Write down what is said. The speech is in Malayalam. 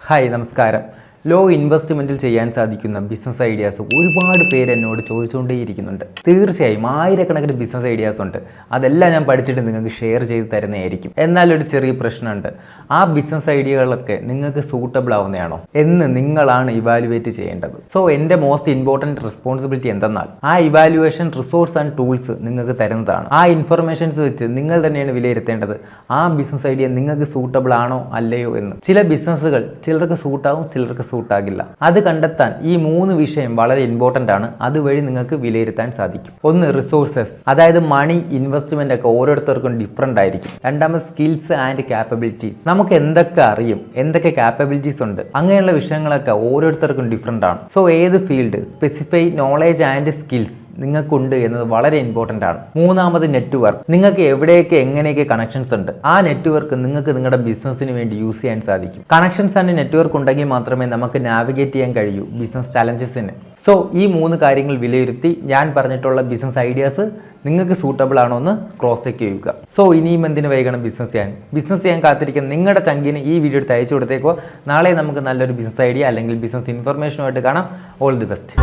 ഹായ് നമസ്കാരം. ലോ ഇൻവെസ്റ്റ്മെൻറ്റിൽ ചെയ്യാൻ സാധിക്കുന്ന ബിസിനസ് ഐഡിയാസ് ഒരുപാട് പേര് എന്നോട് ചോദിച്ചുകൊണ്ടേയിരിക്കുന്നുണ്ട്. തീർച്ചയായും ആയിരക്കണക്കിന് ബിസിനസ് ഐഡിയാസ് ഉണ്ട്. അതെല്ലാം ഞാൻ പഠിച്ചിട്ട് നിങ്ങൾക്ക് ഷെയർ ചെയ്ത് തരുന്നതായിരിക്കും. എന്നാൽ ഒരു ചെറിയ പ്രശ്നമുണ്ട്. ആ ബിസിനസ് ഐഡിയകളൊക്കെ നിങ്ങൾക്ക് സൂട്ടബിൾ ആവുന്നതാണോ എന്ന് നിങ്ങളാണ് ഇവാലുവേറ്റ് ചെയ്യേണ്ടത്. സോ എൻ്റെ മോസ്റ്റ് ഇമ്പോർട്ടൻറ്റ് റെസ്പോൺസിബിലിറ്റി എന്തെന്നാൽ ആ ഇവാലുവേഷൻ റിസോഴ്സ് ആൻഡ് ടൂൾസ് നിങ്ങൾക്ക് തരുന്നതാണ്. ആ ഇൻഫർമേഷൻസ് വെച്ച് നിങ്ങൾ തന്നെയാണ് വിലയിരുത്തേണ്ടത് ആ ബിസിനസ് ഐഡിയ നിങ്ങൾക്ക് സൂട്ടബിൾ ആണോ അല്ലയോ എന്ന്. ചില ബിസിനസ്സുകൾ ചിലർക്ക് സൂട്ടാവും, ചിലർക്ക് സൂട്ടാകില്ല. അത് കണ്ടെത്താൻ ഈ 3 വിഷയം വളരെ ഇമ്പോർട്ടൻ്റ് ആണ്. അതുവഴി നിങ്ങൾക്ക് വിലയിരുത്താൻ സാധിക്കും. ഒന്ന്, റിസോഴ്സസ്, അതായത് മണി, ഇൻവെസ്റ്റ്മെന്റ് ഒക്കെ ഓരോരുത്തർക്കും ഡിഫറെൻ്റ് ആയിരിക്കും. രണ്ടാമത്, സ്കിൽസ് ആൻഡ് കാപ്പബിലിറ്റീസ്, നമുക്ക് എന്തൊക്കെ അറിയും, എന്തൊക്കെ കാപ്പബിലിറ്റീസ് ഉണ്ട്, അങ്ങനെയുള്ള വിഷയങ്ങളൊക്കെ ഓരോരുത്തർക്കും ഡിഫറെൻ്റ് ആണ്. സോ ഏത് field, specify knowledge and skills നിങ്ങൾക്കുണ്ട് എന്നത് വളരെ ഇമ്പോർട്ടൻ്റ് ആണ്. മൂന്നാമത്, നെറ്റ്വർക്ക്, നിങ്ങൾക്ക് എവിടെയൊക്കെ എങ്ങനെയൊക്കെ കണക്ഷൻസ് ഉണ്ട്, ആ നെറ്റ്വർക്ക് നിങ്ങൾക്ക് നിങ്ങളുടെ ബിസിനസ്സിന് വേണ്ടി യൂസ് ചെയ്യാൻ സാധിക്കും. കണക്ഷൻസ് ആൻഡ് നെറ്റ്വർക്ക് ഉണ്ടെങ്കിൽ മാത്രമേ നമുക്ക് നാവിഗേറ്റ് ചെയ്യാൻ കഴിയൂ ബിസിനസ് ചലഞ്ചസിന്. സോ ഈ 3 കാര്യങ്ങൾ വിലയിരുത്തി ഞാൻ പറഞ്ഞിട്ടുള്ള ബിസിനസ് ഐഡിയാസ് നിങ്ങൾക്ക് സൂട്ടബിൾ ആണോ എന്ന് ക്രോസ് ചെക്ക് ചെയ്യുക. സോ ഇനിയും എന്തിനു വൈകണം ബിസിനസ് ചെയ്യാൻ കാത്തിരിക്കുന്ന നിങ്ങളുടെ ചങ്കിന് ഈ വീഡിയോ എടുത്ത് അയച്ചു കൊടുത്തേക്കോ. നാളെ നമുക്ക് നല്ലൊരു ബിസിനസ് ഐഡിയ അല്ലെങ്കിൽ ബിസിനസ് ഇൻഫർമേഷനുമായിട്ട് കാണാം. All the best.